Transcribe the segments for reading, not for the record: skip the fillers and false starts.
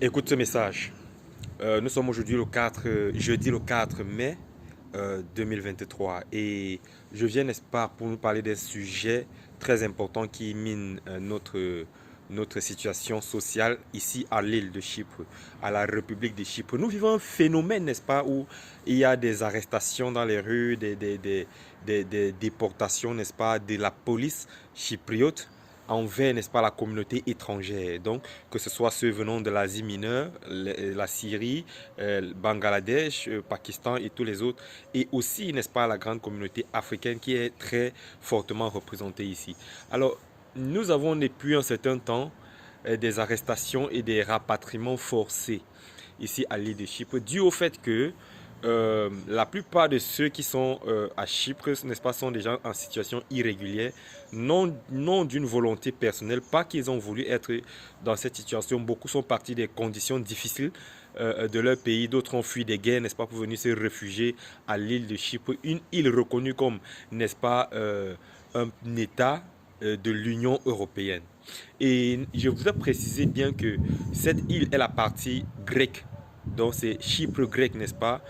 Écoute ce message. Nous sommes aujourd'hui jeudi le 4 mai 2023 et je viens, n'est-ce pas, pour nous parler d'un sujet très important qui mine notre situation sociale ici à l'île de Chypre, à la République de Chypre. Nous vivons un phénomène, n'est-ce pas, où il y a des arrestations dans les rues, des déportations, n'est-ce pas, de la police chypriote envers, n'est-ce pas, la communauté étrangère. Donc, que ce soit ceux venant de l'Asie mineure, la Syrie, Bangladesh, Pakistan et tous les autres. Et aussi, n'est-ce pas, la grande communauté africaine qui est très fortement représentée ici. Alors, nous avons depuis un certain temps des arrestations et des rapatriements forcés ici à l'île de Chypre, dû au fait que la plupart de ceux qui sont à Chypre, n'est-ce pas, sont des gens en situation irrégulière, non d'une volonté personnelle, pas qu'ils ont voulu être dans cette situation. Beaucoup sont partis des conditions difficiles de leur pays, d'autres ont fui des guerres, n'est-ce pas, pour venir se réfugier à l'île de Chypre, une île reconnue comme, n'est-ce pas, un État de l'Union européenne. Et je voudrais préciser bien que cette île est la partie grecque. Donc c'est Chypre grec, n'est-ce pas?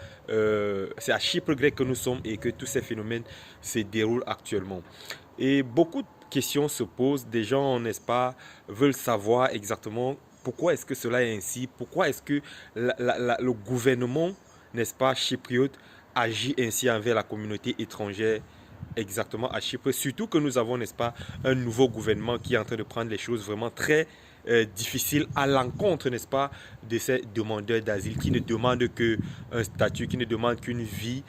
C'est à Chypre grec que nous sommes et que tous ces phénomènes se déroulent actuellement. Et beaucoup de questions se posent. Des gens, n'est-ce pas, veulent savoir exactement pourquoi est-ce que cela est ainsi. Pourquoi est-ce que le gouvernement, n'est-ce pas, chypriote, agit ainsi envers la communauté étrangère exactement à Chypre. Surtout que nous avons, n'est-ce pas, un nouveau gouvernement qui est en train de prendre les choses vraiment très difficiles à l'encontre, n'est-ce pas, de ces demandeurs d'asile qui ne demandent qu'un statut, qui ne demandent qu'une vie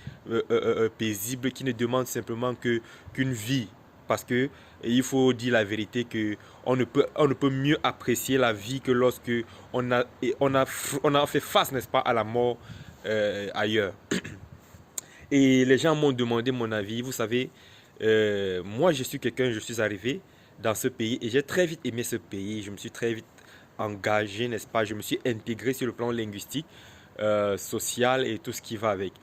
paisible, qui ne demandent simplement qu'une vie. Parce que il faut dire la vérité que on ne peut mieux apprécier la vie que lorsque on a fait face, n'est-ce pas, à la mort ailleurs. Et les gens m'ont demandé mon avis. Vous savez, moi je suis quelqu'un, je suis arrivé dans ce pays et j'ai très vite aimé ce pays. Je me suis très vite engagé, n'est-ce pas? Je me suis intégré sur le plan linguistique, social et tout ce qui va avec.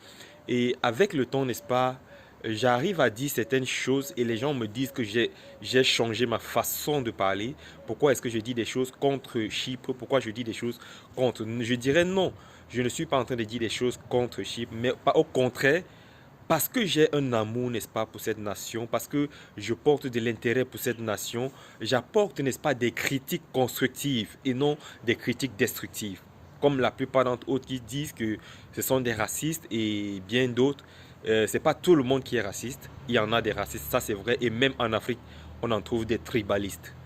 Et avec le temps, n'est-ce pas, j'arrive à dire certaines choses et les gens me disent que j'ai changé ma façon de parler. Pourquoi est-ce que je dis des choses contre Chypre? Pourquoi je dis des choses contre? Je dirais non. Je ne suis pas en train de dire des choses contre Chypre, mais pas au contraire, parce que j'ai un amour, n'est-ce pas, pour cette nation, parce que je porte de l'intérêt pour cette nation, j'apporte, n'est-ce pas, des critiques constructives et non des critiques destructives. Comme la plupart d'entre eux qui disent que ce sont des racistes et bien d'autres, c'est pas tout le monde qui est raciste. Il y en a des racistes, ça c'est vrai, et même en Afrique, on en trouve des tribalistes.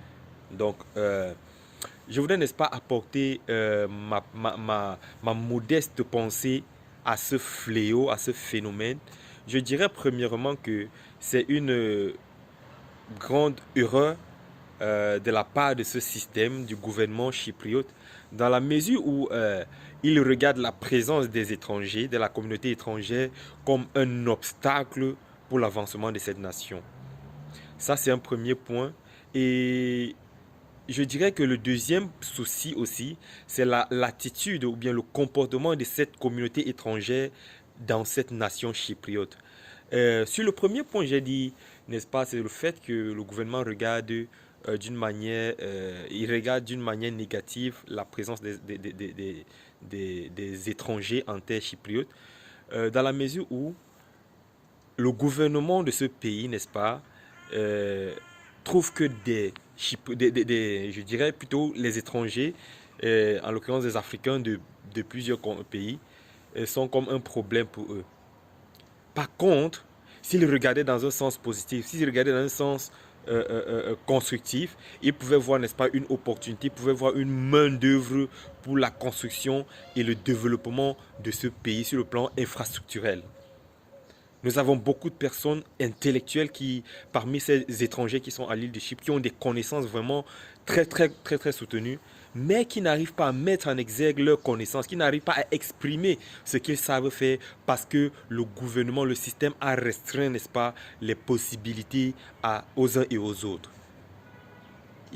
Donc, je voudrais, n'est-ce pas, apporter ma modeste pensée à ce fléau, à ce phénomène. Je dirais premièrement que c'est une grande erreur de la part de ce système, du gouvernement chypriote, dans la mesure où il regarde la présence des étrangers, de la communauté étrangère, comme un obstacle pour l'avancement de cette nation. Ça, c'est un premier point. Et je dirais que le deuxième souci aussi, c'est l'attitude ou bien le comportement de cette communauté étrangère dans cette nation chypriote. Sur le premier point, j'ai dit, n'est-ce pas, c'est le fait que le gouvernement regarde il regarde d'une manière négative la présence des étrangers en terre chypriote, dans la mesure où le gouvernement de ce pays, n'est-ce pas, euh, trouve que je dirais plutôt les étrangers, en l'occurrence des Africains de plusieurs pays, sont comme un problème pour eux. Par contre, s'ils regardaient dans un sens positif, s'ils regardaient dans un sens constructif, ils pouvaient voir, n'est-ce pas, une opportunité, ils pouvaient voir une main d'œuvre pour la construction et le développement de ce pays sur le plan infrastructurel. Nous avons beaucoup de personnes intellectuelles parmi ces étrangers qui sont à l'île de Chypre, qui ont des connaissances vraiment très soutenues, mais qui n'arrivent pas à mettre en exergue leurs connaissances, qui n'arrivent pas à exprimer ce qu'ils savent faire parce que le gouvernement, le système a restreint, n'est-ce pas, les possibilités aux uns et aux autres.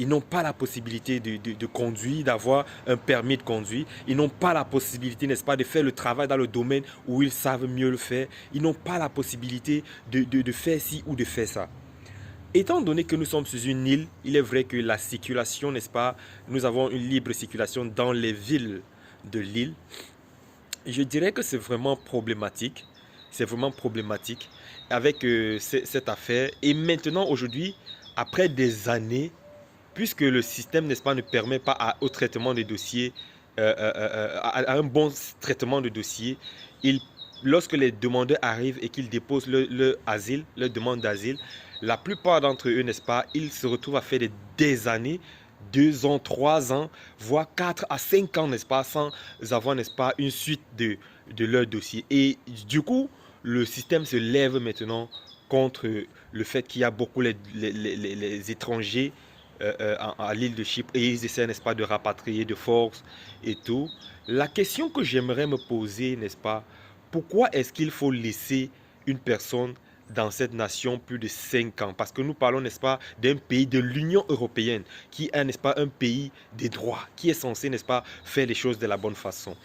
Ils n'ont pas la possibilité de conduire, d'avoir un permis de conduire. Ils n'ont pas la possibilité, n'est-ce pas, de faire le travail dans le domaine où ils savent mieux le faire. Ils n'ont pas la possibilité de faire ci ou de faire ça. Étant donné que nous sommes sur une île, il est vrai que la circulation, n'est-ce pas, nous avons une libre circulation dans les villes de l'île. Je dirais que c'est vraiment problématique. C'est vraiment problématique avec cette affaire. Et maintenant, aujourd'hui, après des années, puisque le système, n'est-ce pas, ne permet pas au traitement des dossiers, à un bon traitement de dossier, lorsque les demandeurs arrivent et qu'ils déposent leur demande d'asile, la plupart d'entre eux, n'est-ce pas, ils se retrouvent à faire des années, 2 ans, 3 ans, voire 4 à 5 ans, n'est-ce pas, sans avoir, n'est-ce pas, une suite de leur dossier. Et du coup, le système se lève maintenant contre le fait qu'il y a beaucoup les étrangers à l'île de Chypre et ils essaient, n'est-ce pas, de rapatrier de force et tout. La question que j'aimerais me poser, n'est-ce pas, pourquoi est-ce qu'il faut laisser une personne dans cette nation plus de 5 ans? Parce que nous parlons, n'est-ce pas, d'un pays de l'Union européenne qui est, n'est-ce pas, un pays des droits, qui est censé, n'est-ce pas, faire les choses de la bonne façon.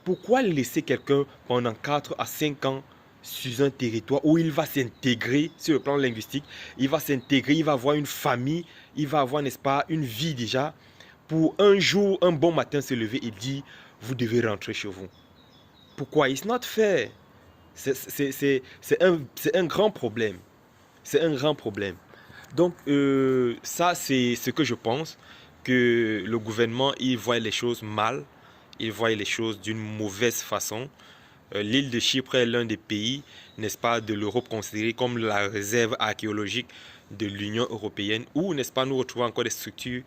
Pourquoi laisser quelqu'un pendant 4 à 5 ans sur un territoire où il va s'intégrer sur le plan linguistique, il va s'intégrer, il va avoir une famille, il va avoir, n'est-ce pas, une vie déjà, pour un jour, un bon matin se lever et dire, vous devez rentrer chez vous. Pourquoi? It's not fair. C'est un grand problème. C'est un grand problème. Donc, ça, c'est ce que je pense, que le gouvernement, il voit les choses mal, il voit les choses d'une mauvaise façon. L'île de Chypre est l'un des pays, n'est-ce pas, de l'Europe considéré comme la réserve archéologique de l'Union européenne, où, n'est-ce pas, nous retrouvons encore des structures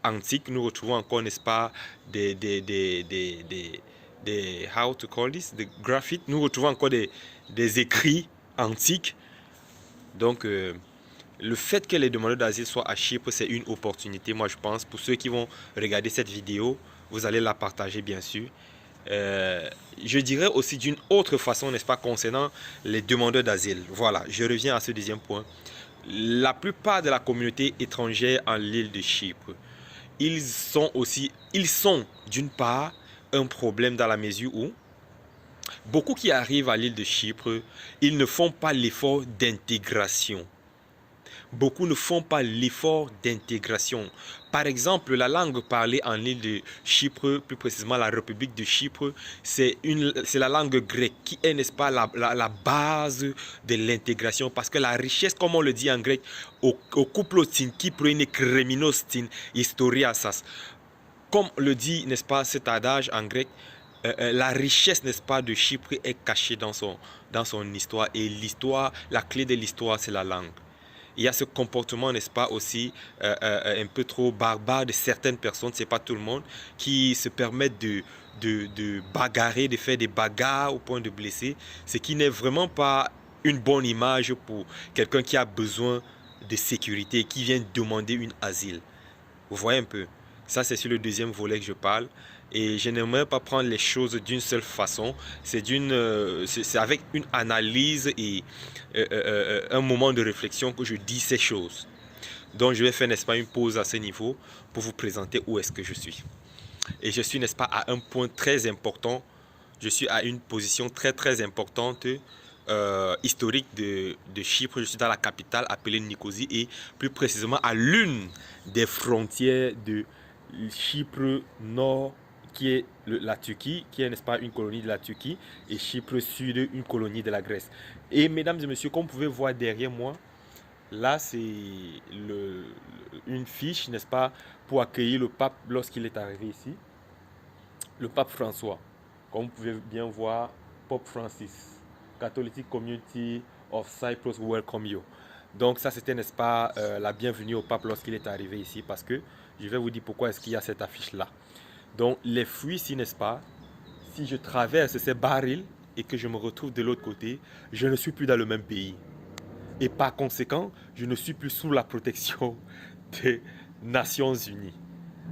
antiques, nous retrouvons encore, n'est-ce pas, how to call this, des graphites, nous retrouvons encore des écrits antiques. Donc, le fait que les demandeurs d'asile soient à Chypre, c'est une opportunité, moi je pense. Pour ceux qui vont regarder cette vidéo, vous allez la partager bien sûr. Je dirais aussi d'une autre façon, n'est-ce pas, concernant les demandeurs d'asile. Voilà, je reviens à ce deuxième point. La plupart de la communauté étrangère en l'île de Chypre, ils sont d'une part un problème dans la mesure où beaucoup qui arrivent à l'île de Chypre, ils ne font pas l'effort d'intégration. Beaucoup ne font pas l'effort d'intégration. Par exemple, la langue parlée en île de Chypre, plus précisément la République de Chypre, c'est la langue grecque qui est, n'est-ce pas, la base de l'intégration. Parce que la richesse, comme on le dit en grec, au kuplotin, qui prene kreminostin, historiasas. Comme le dit, n'est-ce pas, cet adage en grec, la richesse, n'est-ce pas, de Chypre est cachée dans son histoire. Et l'histoire, la clé de l'histoire, c'est la langue. Il y a ce comportement, n'est-ce pas, aussi un peu trop barbare de certaines personnes, c'est pas tout le monde, qui se permettent de bagarrer, de faire des bagarres au point de blesser, ce qui n'est vraiment pas une bonne image pour quelqu'un qui a besoin de sécurité, qui vient demander une asile. Vous voyez un peu? Ça, c'est sur le deuxième volet que je parle. Et je n'aimerais pas prendre les choses d'une seule façon. C'est avec une analyse et un moment de réflexion que je dis ces choses. Donc, je vais faire, n'est-ce pas, une pause à ce niveau pour vous présenter où est-ce que je suis. Et je suis, n'est-ce pas, à un point très important. Je suis à une position très, très importante historique de Chypre. Je suis dans la capitale appelée Nicosie et plus précisément à l'une des frontières de Chypre Nord qui est la Turquie, qui est, n'est-ce pas, une colonie de la Turquie, et Chypre Sud, une colonie de la Grèce. Et mesdames et messieurs, comme vous pouvez voir derrière moi, là c'est une fiche, n'est-ce pas, pour accueillir le pape lorsqu'il est arrivé ici. Le pape François, comme vous pouvez bien voir, Pope Francis, Catholic Community of Cyprus welcome you. Donc ça c'était, n'est-ce pas, la bienvenue au pape lorsqu'il est arrivé ici, parce que je vais vous dire pourquoi est-ce qu'il y a cette affiche là. Donc les fruits ici, n'est-ce pas, si je traverse ces barils et que je me retrouve de l'autre côté, je ne suis plus dans le même pays. Et par conséquent, je ne suis plus sous la protection des Nations Unies.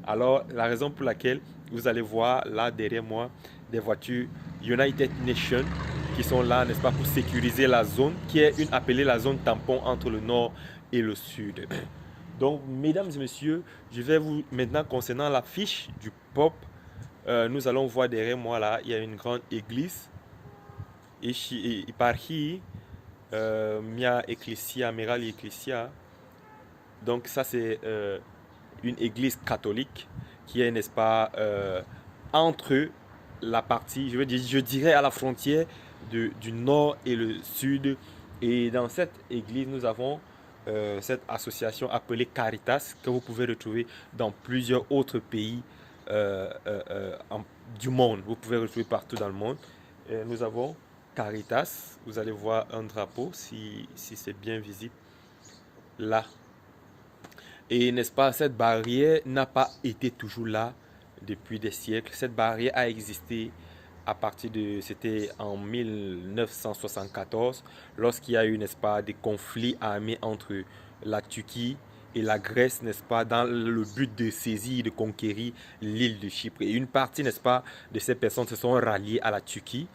Alors, la raison pour laquelle vous allez voir là derrière moi des voitures United Nations qui sont là, n'est-ce pas, pour sécuriser la zone qui est appelée la zone tampon entre le nord et le sud. Donc, mesdames et messieurs, je vais vous maintenant concernant la fiche du POP. Nous allons voir derrière moi là, il y a une grande église. Et par ici, mia ecclesia, megali ecclesia. Donc ça c'est une église catholique qui est, n'est-ce pas, entre la partie, je dirais à la frontière du nord et le sud. Et dans cette église, nous avons cette association appelée Caritas que vous pouvez retrouver dans plusieurs autres pays du monde. Vous pouvez retrouver partout dans le monde. Nous avons Caritas. Vous allez voir un drapeau si c'est bien visible là. Et n'est-ce pas, cette barrière n'a pas été toujours là depuis des siècles. Cette barrière a existé à partir de, c'était en 1974, lorsqu'il y a eu, n'est-ce pas, des conflits armés entre la Turquie et la Grèce, n'est-ce pas, dans le but de saisir, de conquérir l'île de Chypre. Et une partie, n'est-ce pas, de ces personnes se sont ralliées à la Turquie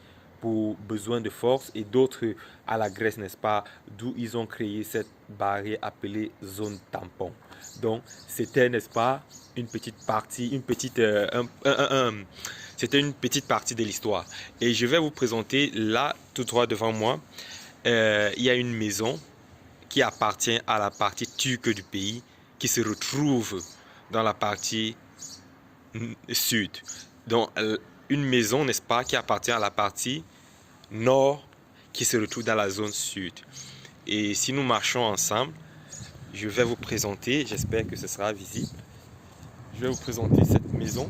pour besoin de force et d'autres à la Grèce, n'est-ce pas, d'où ils ont créé cette barrière appelée zone tampon. Donc, c'était, n'est-ce pas, une petite partie, c'était une petite partie de l'histoire. Et je vais vous présenter là, tout droit devant moi, il y a une maison qui appartient à la partie turque du pays, qui se retrouve dans la partie sud. Donc, une maison, n'est-ce pas, qui appartient à la partie nord, qui se retrouve dans la zone sud. Et si nous marchons ensemble, je vais vous présenter, j'espère que ce sera visible. Je vais vous présenter cette maison.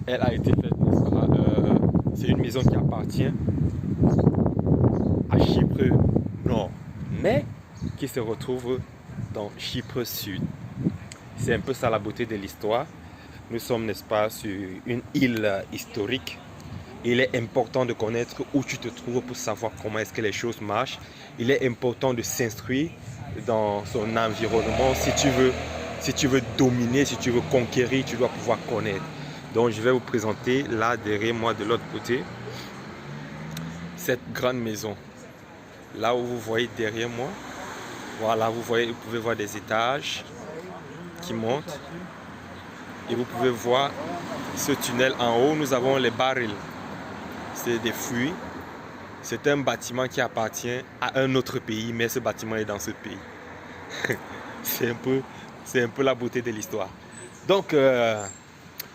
Elle a été faite, n'est-ce pas, c'est une maison qui appartient à Chypre Nord, mais qui se retrouve dans Chypre Sud. C'est un peu ça la beauté de l'histoire. Nous sommes, n'est-ce pas, sur une île historique. Il est important de connaître où tu te trouves pour savoir comment est-ce que les choses marchent. Il est important de s'instruire dans son environnement. Si tu veux dominer, si tu veux conquérir, tu dois pouvoir connaître. Donc je vais vous présenter là derrière moi de l'autre côté cette grande maison. Là où vous voyez derrière moi, voilà, vous pouvez voir des étages qui montent. Et vous pouvez voir ce tunnel en haut, nous avons les barils. C'est des fruits. C'est un bâtiment qui appartient à un autre pays, mais ce bâtiment est dans ce pays. C'est un peu la beauté de l'histoire. Donc,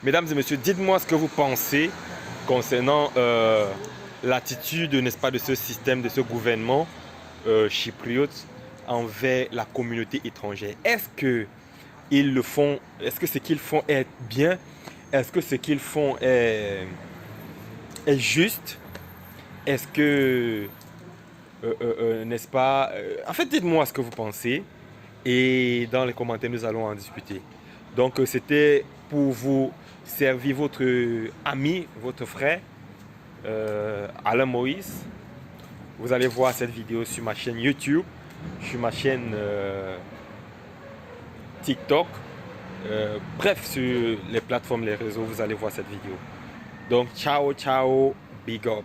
mesdames et messieurs, dites-moi ce que vous pensez concernant l'attitude, n'est-ce pas, de ce système, de ce gouvernement chypriote envers la communauté étrangère. Est-ce que ils le font, est-ce que ce qu'ils font est bien? Est-ce que ce qu'ils font est juste? Est-ce que, n'est-ce pas, en fait, dites-moi ce que vous pensez et dans les commentaires, nous allons en discuter. Donc, c'était pour vous servir votre ami, votre frère, Alain Moïse. Vous allez voir cette vidéo sur ma chaîne YouTube, sur ma chaîne TikTok, bref, sur les plateformes, les réseaux, vous allez voir cette vidéo. Donc, ciao, ciao, big up.